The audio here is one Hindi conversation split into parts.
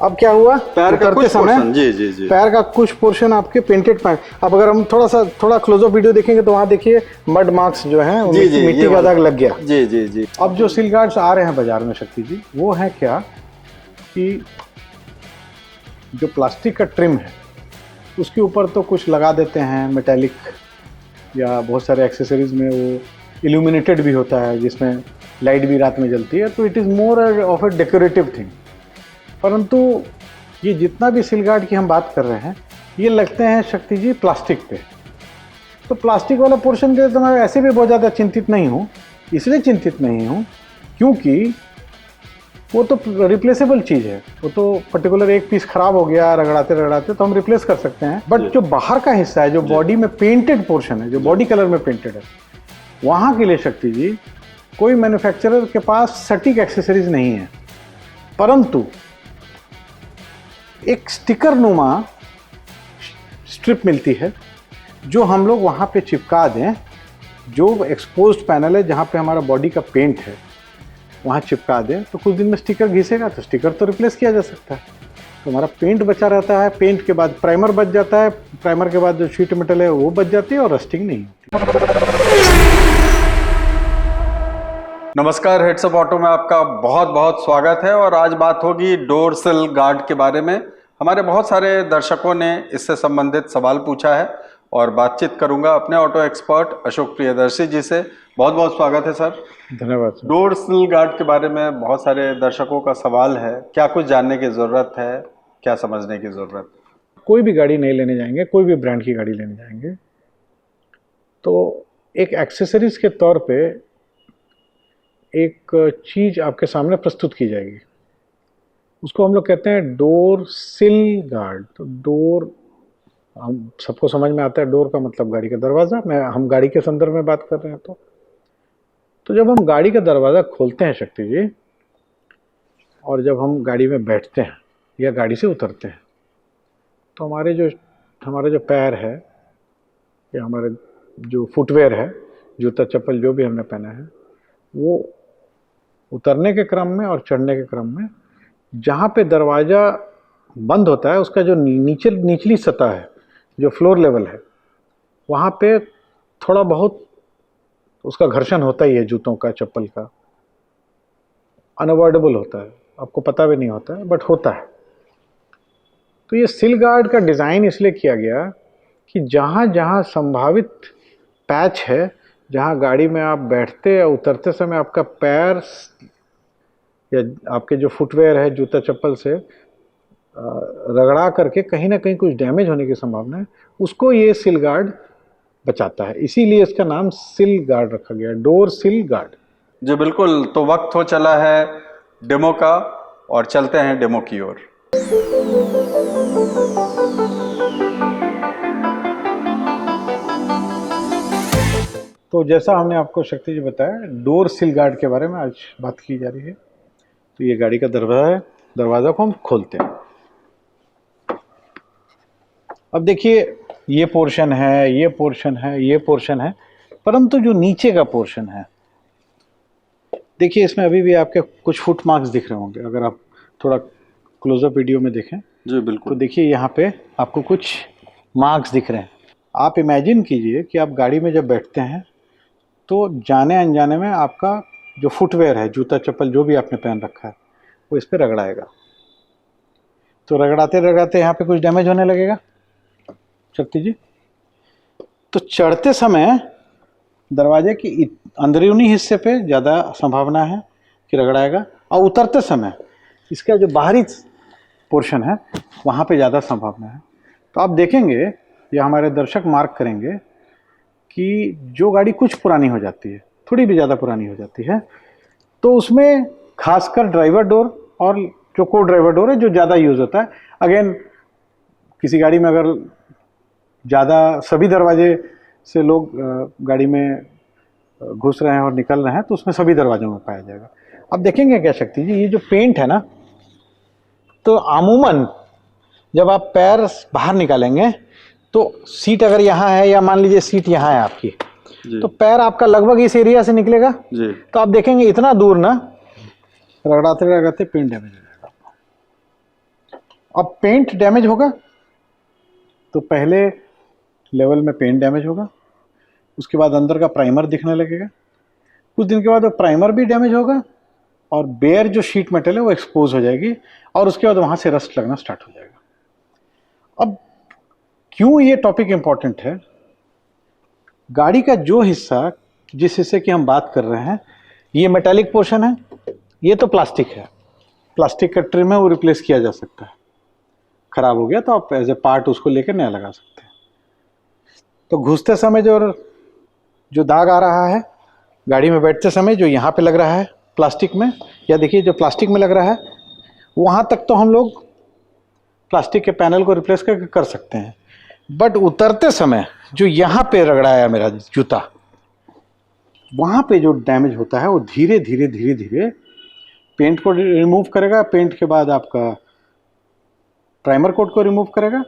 अब क्या हुआ, पैर का कुछ पोर्शन, जी जी जी, पैर का कुछ पोर्शन आपके पेंटेड पाए। अब अगर हम थोड़ा क्लोजअप वीडियो देखेंगे तो वहाँ देखिए मड मार्क्स जो हैं, मिट्टी का दाग लग गया। जी जी जी। अब जो सिल गार्ड्स आ रहे हैं बाजार में शक्ति जी, वो है क्या कि जो प्लास्टिक का ट्रिम है उसके ऊपर तो कुछ लगा देते हैं मेटेलिक, या बहुत सारे एक्सेसरीज में वो इल्यूमिनेटेड भी होता है जिसमें लाइट भी रात में जलती है, तो it is more of A decorative thing. परंतु ये जितना भी सिल गार्ड की हम बात कर रहे हैं ये लगते हैं शक्ति जी प्लास्टिक पे। तो प्लास्टिक वाला पोर्शन के लिए तो मैं ऐसे भी बहुत ज़्यादा चिंतित नहीं हूँ। इसलिए चिंतित नहीं हूँ क्योंकि वो तो रिप्लेसेबल चीज़ है, वो तो पर्टिकुलर एक पीस खराब हो गया रगड़ाते रगड़ाते तो हम रिप्लेस कर सकते हैं। बट जो बाहर का हिस्सा है, जो बॉडी में पेंटेड पोर्शन है, जो बॉडी कलर में पेंटेड है, वहाँ के लिए शक्ति जी कोई मैन्युफैक्चरर के पास सटीक एक्सेसरीज नहीं है। परंतु एक स्टिकर नुमा स्ट्रिप मिलती है जो हम लोग वहाँ पे चिपका दें, जो एक्सपोज्ड पैनल है जहाँ पे हमारा बॉडी का पेंट है वहाँ चिपका दें, तो कुछ दिन में स्टिकर घिसेगा तो स्टिकर तो रिप्लेस किया जा सकता है। तो हमारा पेंट बचा रहता है, पेंट के बाद प्राइमर बच जाता है, प्राइमर के बाद जो शीट मेटल है वो बच जाती है और रस्टिंग नहीं होती। नमस्कार, हेड्स अप ऑटो में आपका बहुत बहुत स्वागत है। और आज बात होगी डोर सिल गार्ड के बारे में। हमारे बहुत सारे दर्शकों ने इससे संबंधित सवाल पूछा है और बातचीत करूंगा अपने ऑटो एक्सपर्ट अशोक प्रियदर्शी जी से। बहुत बहुत स्वागत है सर। धन्यवाद सर। डोर सिल गार्ड के बारे में बहुत सारे दर्शकों का सवाल है, क्या कुछ जानने की ज़रूरत है, क्या समझने की ज़रूरत है? कोई भी गाड़ी नहीं लेने जाएंगे, कोई भी ब्रांड की गाड़ी लेने जाएंगे तो एक एक्सेसरीज के तौर पे एक चीज़ आपके सामने प्रस्तुत की जाएगी, उसको हम लोग कहते हैं डोर सिल गार्ड। तो डोर हम सबको समझ में आता है, डोर का मतलब गाड़ी का दरवाज़ा। हम गाड़ी के संदर्भ में बात कर रहे हैं तो जब हम गाड़ी का दरवाज़ा खोलते हैं शक्ति जी, और जब हम गाड़ी में बैठते हैं या गाड़ी से उतरते हैं, तो हमारा जो पैर है या हमारे जो फुटवेयर है, जूता चप्पल जो भी हमने पहना है, वो उतरने के क्रम में और चढ़ने के क्रम में जहाँ पे दरवाज़ा बंद होता है उसका जो निचली सतह है, जो फ्लोर लेवल है, वहाँ पे थोड़ा बहुत उसका घर्षण होता ही है, जूतों का चप्पल का, अनअवॉइडेबल होता है, आपको पता भी नहीं होता है बट होता है। तो ये सिल गार्ड का डिज़ाइन इसलिए किया गया कि जहाँ जहाँ संभावित पैच है, जहाँ गाड़ी में आप बैठते या उतरते समय आपका पैर या आपके जो फुटवेयर है, जूता चप्पल से रगड़ा करके कहीं ना कहीं कुछ डैमेज होने की संभावना है, उसको ये सिल गार्ड बचाता है। इसीलिए इसका नाम सिल गार्ड रखा गया, डोर सिल गार्ड। जी बिल्कुल। तो वक्त हो चला है डेमो का और चलते हैं डेमो की ओर। तो जैसा हमने आपको शक्ति जी बताया, डोर सिल गार्ड के बारे में आज बात की जा रही है। तो ये गाड़ी का दरवाज़ा है, दरवाज़ा को हम खोलते हैं। अब देखिए ये पोर्शन है, ये पोर्शन है, ये पोर्शन है, परंतु जो नीचे का पोर्शन है, देखिए इसमें अभी भी आपके कुछ फुट मार्क्स दिख रहे होंगे। अगर आप थोड़ा क्लोजअप वीडियो में देखें जी बिल्कुल, तो देखिए यहाँ पे आपको कुछ मार्क्स दिख रहे हैं। आप इमेजिन कीजिए कि आप गाड़ी में जब बैठते हैं तो जाने अनजाने में आपका जो फुटवेयर है, जूता चप्पल जो भी आपने पहन रखा है, वो इस पर रगड़ाएगा। तो रगड़ाते रगड़ाते यहाँ पे कुछ डैमेज होने लगेगा शक्ति जी। तो चढ़ते समय दरवाजे की अंदरूनी हिस्से पे ज़्यादा संभावना है कि रगड़ाएगा, और उतरते समय इसका जो बाहरी पोर्शन है वहाँ पे ज़्यादा संभावना है। तो आप देखेंगे या हमारे दर्शक मार्क करेंगे कि जो गाड़ी कुछ पुरानी हो जाती है, थोड़ी भी ज़्यादा पुरानी हो जाती है, तो उसमें खासकर ड्राइवर डोर और जो को ड्राइवर डोर है जो ज़्यादा यूज़ होता है। अगेन किसी गाड़ी में अगर ज़्यादा सभी दरवाजे से लोग गाड़ी में घुस रहे हैं और निकल रहे हैं तो उसमें सभी दरवाजों में पाया जाएगा। अब देखेंगे क्या शक्ति जी, ये जो पेंट है ना, तो अमूमन जब आप पैर बाहर निकालेंगे तो सीट अगर यहाँ है या मान लीजिए सीट यहाँ है आपकी, तो पैर आपका लगभग इस एरिया से निकलेगा जी। तो आप देखेंगे इतना दूर ना रगड़ाते रगड़ाते पेंट डैमेज हो जाएगा। अब पेंट डैमेज होगा तो पहले लेवल में पेंट डैमेज होगा, उसके बाद अंदर का प्राइमर दिखने लगेगा, कुछ दिन के बाद वो प्राइमर भी डैमेज होगा और बेयर जो शीट मेटल है वो एक्सपोज हो जाएगी और उसके बाद वहाँ से रस्ट लगना स्टार्ट हो जाएगा। अब क्यों ये टॉपिक इम्पॉर्टेंट है? गाड़ी का जो हिस्सा, जिस हिस्से की हम बात कर रहे हैं, ये मेटालिक पोर्शन है, ये तो प्लास्टिक है, प्लास्टिक का ट्रिम है, वो रिप्लेस किया जा सकता है। खराब हो गया तो आप एज ए पार्ट उसको लेकर नया लगा सकते हैं। तो घुसते समय जो दाग आ रहा है, गाड़ी में बैठते समय जो यहाँ पे लग रहा है प्लास्टिक में, या देखिए जो प्लास्टिक में लग रहा है, वहाँ तक तो हम लोग प्लास्टिक के पैनल को रिप्लेस करके कर सकते हैं, बट उतरते समय जो यहाँ पे रगड़ाया मेरा जूता, वहाँ पे जो डैमेज होता है वो धीरे धीरे पेंट को रिमूव करेगा, पेंट के बाद आपका प्राइमर कोट को रिमूव करेगा,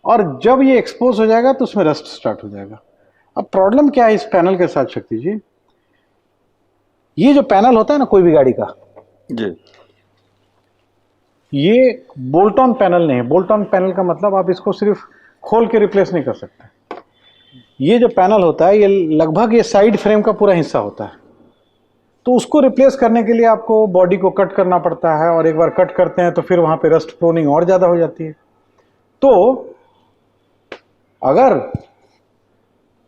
और जब ये एक्सपोज हो जाएगा तो उसमें रस्ट स्टार्ट हो जाएगा। अब प्रॉब्लम क्या है इस पैनल के साथ शक्ति जी? ये जो पैनल होता है ना कोई भी गाड़ी का जी, ये बोल्ट ऑन पैनल नहीं है। बोल्ट ऑन पैनल का मतलब आप इसको सिर्फ खोल के रिप्लेस नहीं कर सकते। ये जो पैनल होता है ये लगभग ये साइड फ्रेम का पूरा हिस्सा होता है, तो उसको रिप्लेस करने के लिए आपको बॉडी को कट करना पड़ता है, और एक बार कट करते हैं तो फिर वहाँ पे रस्ट प्रोनिंग और ज़्यादा हो जाती है। तो अगर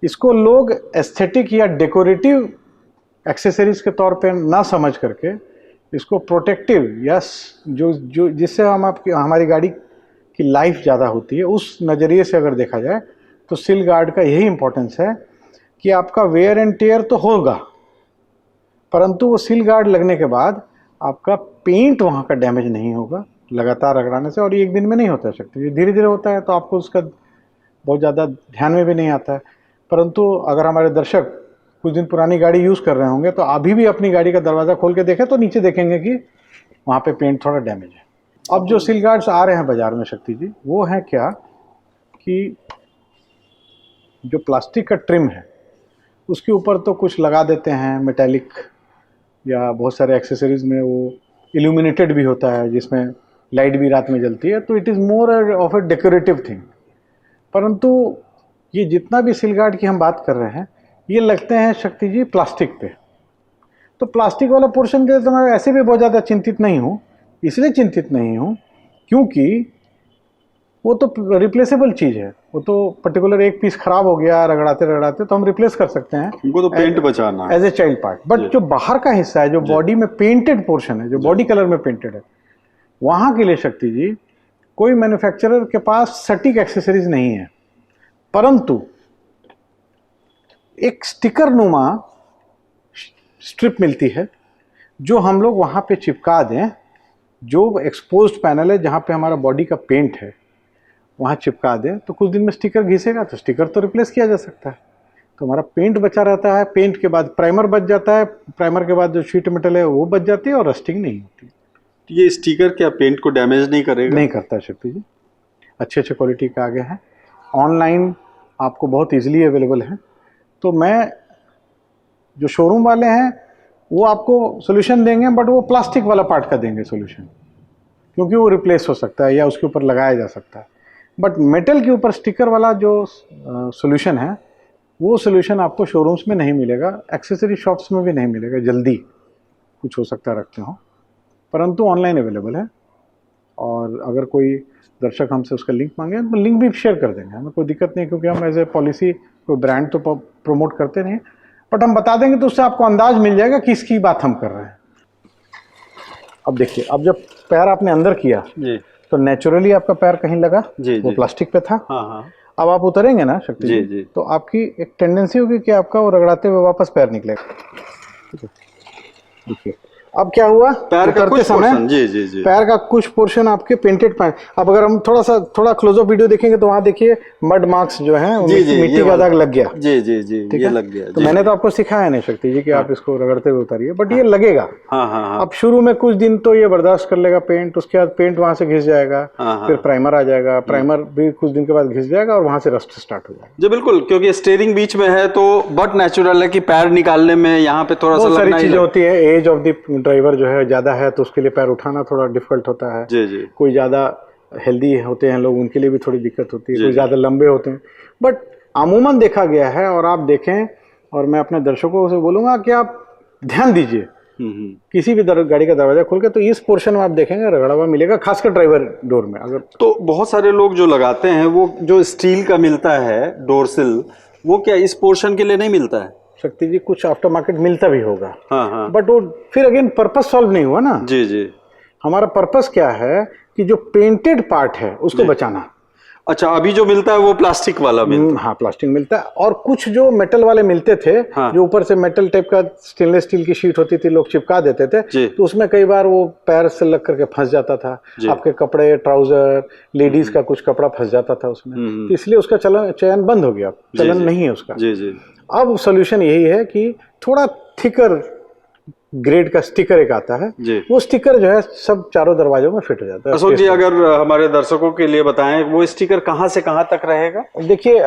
इसको लोग एस्थेटिक या डेकोरेटिव एक्सेसरीज के तौर पे ना समझ करके इसको प्रोटेक्टिव या जो जिससे हमारी गाड़ी की लाइफ ज़्यादा होती है, उस नज़रिए से अगर देखा जाए तो सिल गार्ड का यही इम्पोर्टेंस है कि आपका वेयर एंड टेयर तो होगा, परंतु वो सिल गार्ड लगने के बाद आपका पेंट वहाँ का डैमेज नहीं होगा लगातार रगड़ाने से। और ये एक दिन में नहीं होता है शक्ति, ये धीरे धीरे होता है, तो आपको उसका बहुत ज़्यादा ध्यान में भी नहीं आता है। परंतु अगर हमारे दर्शक कुछ दिन पुरानी गाड़ी यूज़ कर रहे होंगे तो अभी भी अपनी गाड़ी का दरवाज़ा खोल के देखें तो नीचे देखेंगे कि वहाँ पे पेंट थोड़ा डैमेज है। अब जो सिल गार्ड्स आ रहे हैं बाज़ार में शक्ति जी, वो हैं क्या कि जो प्लास्टिक का ट्रिम है उसके ऊपर तो कुछ लगा देते हैं मेटालिक, या बहुत सारे एक्सेसरीज में वो इल्यूमिनेटेड भी होता है जिसमें लाइट भी रात में जलती है, तो it is more of A decorative thing. परंतु ये जितना भी सिल गार्ड की हम बात कर रहे हैं ये लगते हैं शक्ति जी प्लास्टिक पे। तो प्लास्टिक वाला पोर्शन के लिए तो मैं ऐसे भी बहुत ज़्यादा चिंतित नहीं हूँ। इसलिए चिंतित नहीं हूँ क्योंकि वो तो रिप्लेसेबल चीज़ है, वो तो पर्टिकुलर एक पीस खराब हो गया रगड़ाते रगड़ाते तो हम रिप्लेस कर सकते हैं, उनको तो पेंट बचाना है as a child part. But जो बाहर का हिस्सा है, जो बॉडी में पेंटेड पोर्शन है, जो बॉडी कलर में पेंटेड है, वहाँ के लिए शक्ति जी कोई मैन्युफैक्चरर के पास सटीक एक्सेसरीज नहीं है, परंतु एक स्टिकर नुमा स्ट्रिप मिलती है जो हम लोग वहाँ पे चिपका दें। जो एक्सपोज्ड पैनल है जहाँ पे हमारा बॉडी का पेंट है वहाँ चिपका दें तो कुछ दिन में स्टिकर घिसेगा तो स्टिकर तो रिप्लेस किया जा सकता है, तो हमारा पेंट बचा रहता है। पेंट के बाद प्राइमर बच जाता है, प्राइमर के बाद जो शीट मेटल है वो बच जाती है और रस्टिंग नहीं होती। ये स्टिकर क्या पेंट को डैमेज नहीं करेगा? नहीं करता है शक्ति जी, अच्छे क्वालिटी का आगे हैं, ऑनलाइन आपको बहुत ईजिली अवेलेबल है। तो मैं जो शोरूम वाले हैं वो आपको सोल्यूशन देंगे, बट वो प्लास्टिक वाला पार्ट का देंगे सोल्यूशन, क्योंकि वो रिप्लेस हो सकता है या उसके ऊपर लगाया जा सकता है। बट मेटल के ऊपर स्टिकर वाला जो सोल्यूशन है वो सोल्यूशन आपको शोरूम्स में नहीं मिलेगा, एक्सेसरी शॉप्स में भी नहीं मिलेगा, जल्दी कुछ हो सकता है रखते हो, परंतु ऑनलाइन अवेलेबल है। और अगर कोई दर्शक हमसे उसका लिंक मांगे तो लिंक भी शेयर कर देंगे, हमें कोई दिक्कत नहीं, क्योंकि हम एज ए पॉलिसी कोई ब्रांड तो प्रमोट करते नहीं, बट हम बता देंगे तो उससे आपको अंदाज मिल जाएगा कि किसकी बात हम कर रहे हैं। अब देखिए, अब जब पैर आपने अंदर किया जी तो नेचुरली आपका पैर कहीं लगा, जी वो जी प्लास्टिक पे था। हाँ हाँ अब आप उतरेंगे ना शक्ति जी जी, तो आपकी एक टेंडेंसी होगी कि आपका वो रगड़ाते हुए वापस पैर निकलेगा। देखिए अब क्या हुआ, पैर का उतरते कुछ समय पोर्शन, जी जी जी, पैर का कुछ पोर्शन आपके पेंटेड पैर। अब अगर हम थोड़ा क्लोजअप वीडियो देखेंगे तो वहाँ देखिए मड मार्क्स जो हैं, जी जी, मिट्टी का दाग लग गया। जी जी जी, ठीक ये है? लग गया। तो जी मैंने तो आपको सिखाया नहीं शक्ति जी कि आप इसको रगड़ते हुए उतारिए, बट ये लगेगा। हाँ हाँ हाँ, अब शुरू में कुछ दिन तो ये बर्दाश्त कर लेगा पेंट, उसके बाद पेंट वहां से घिस जाएगा, हाँ, फिर प्राइमर आ जाएगा, प्राइमर भी कुछ दिन के बाद घिस जाएगा और वहां से रस्ट स्टार्ट हो जाएगा। जी बिल्कुल, क्योंकि स्टीयरिंग बीच में है तो बहुत नेचुरल है कि पैर निकालने में यहाँ पे थोड़ा सा बहुत सारी लगना ही चीजें होती है। एज ऑफ द ड्राइवर जो है ज्यादा है तो उसके लिए पैर उठाना थोड़ा डिफिकल्ट होता है। जी जी कोई ज्यादा हेल्दी होते हैं लोग उनके लिए भी थोड़ी दिक्कत होती है, जी, कोई जी। ज़्यादा लंबे होते हैं, बट अमूमन देखा गया है। और आप देखें, और मैं अपने दर्शकों से बोलूँगा कि आप ध्यान दीजिए, किसी भी गाड़ी का दरवाजा खोल के तो इस पोर्शन में आप देखेंगे रगड़ा हुआ मिलेगा, खासकर ड्राइवर डोर में। अगर तो बहुत सारे लोग जो लगाते हैं वो जो स्टील का मिलता है डोर सिल, वो क्या इस पोर्शन के लिए नहीं मिलता है? शक्ति जी कुछ आफ्टर मार्केट मिलता भी होगा, हाँ हाँ, बट वो फिर अगेन पर्पस सॉल्व नहीं हुआ ना। जी जी। हमारा पर्पस क्या है कि जो पेंटेड पार्ट है उसको बचाना। अच्छा, अभी जो मिलता है वो प्लास्टिक वाला मिलता है? हाँ, प्लास्टिक मिलता है, और कुछ जो मेटल वाले मिलते थे, हाँ। जो ऊपर से मेटल टाइप का स्टेनलेस स्टील की शीट होती थी, लोग चिपका देते थे, जी। तो उसमें कई बार वो पैर से लग करके फंस जाता था। जी। आपके कपड़े, ट्राउजर, लेडीज का कुछ कपड़ा फंस जाता था उसमें, तो इसलिए उसका चयन बंद हो गया, चलन नहीं है उसका। जी जी। अब सोल्यूशन यही है कि थोड़ा थिकर ग्रेड का स्टिकर एक आता है, जी। वो स्टिकर जो है सब चारों दरवाजों में फिट हो जाता है। अशोक जी, अगर हमारे दर्शकों के लिए बताएं, वो स्टिकर कहाँ से कहाँ तक रहेगा? देखिए,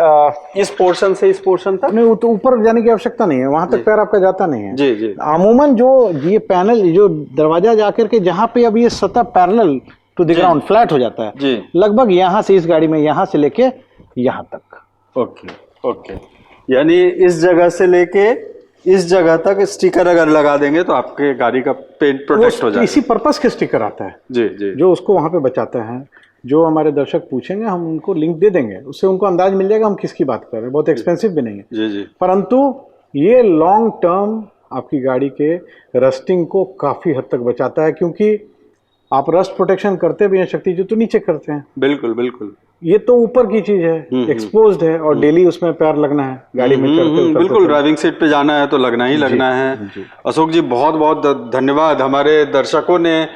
इस पोर्शन से इस पोर्शन तक? नहीं, वो तो ऊपर जाने की आवश्यकता नहीं है, वहां तक पैर आपका जाता नहीं है। जी जी। अमूमन जो ये पैनल, जो दरवाजा जाकर के जहाँ पे अब ये सतह parallel to the ground flat हो जाता है, जी। लगभग यहाँ से, इस गाड़ी में यहाँ से लेके यहाँ तक। ओके ओके, यानी इस जगह से लेके इस जगह तक स्टिकर अगर लगा देंगे तो आपके गाड़ी का पेंट प्रोटेक्ट हो जाएगा। इसी पर्पस के स्टिकर आता है जी जी। जो उसको वहां पे बचाते हैं। जो हमारे दर्शक पूछेंगे हम उनको लिंक दे देंगे, उससे उनको अंदाज मिल जाएगा हम किसकी बात कर रहे हैं। बहुत एक्सपेंसिव भी नहीं है जी जी। परंतु ये लॉन्ग टर्म आपकी गाड़ी के रस्टिंग को काफी हद तक बचाता है, क्योंकि आप रस्ट प्रोटेक्शन करते भी हैं शक्ति जी, तो नीचे करते हैं, बिल्कुल बिल्कुल। ये तो ऊपर की चीज है, एक्सपोज्ड है, और डेली उसमें पैर लगना है गाड़ी में चढ़ते उतरते। बिल्कुल, ड्राइविंग सीट पे जाना है तो लगना ही लगना है। अशोक जी, बहुत बहुत धन्यवाद। हमारे दर्शकों ने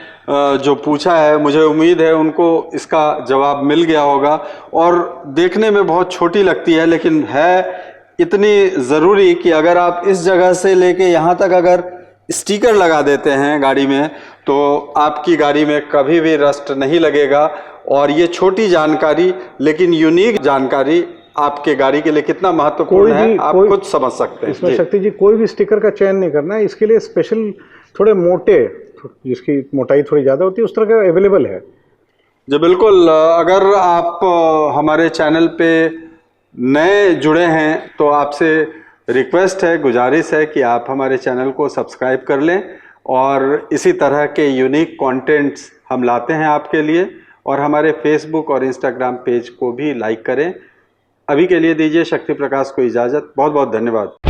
जो पूछा है, मुझे उम्मीद है उनको इसका जवाब मिल गया होगा, और देखने में बहुत छोटी लगती है लेकिन है इतनी ज़रूरी कि अगर आप इस जगह से लेके यहाँ तक अगर स्टिकर लगा देते हैं गाड़ी में, तो आपकी गाड़ी में कभी भी रस्ट नहीं लगेगा। और ये छोटी जानकारी लेकिन यूनिक जानकारी आपके गाड़ी के लिए कितना महत्वपूर्ण है आप खुद समझ सकते हैं। इसमें शक्ति जी कोई भी स्टिकर का चयन नहीं करना है, इसके लिए स्पेशल थोड़े मोटे, जिसकी मोटाई थोड़ी ज़्यादा होती है, उस तरह का अवेलेबल है। जी बिल्कुल। अगर आप हमारे चैनल पे नए जुड़े हैं तो आपसे रिक्वेस्ट है, गुजारिश है कि आप हमारे चैनल को सब्सक्राइब कर लें, और इसी तरह के यूनिक कंटेंट्स हम लाते हैं आपके लिए। और हमारे फेसबुक और इंस्टाग्राम पेज को भी लाइक करें। अभी के लिए दीजिए शक्ति प्रकाश को इजाज़त। बहुत बहुत धन्यवाद।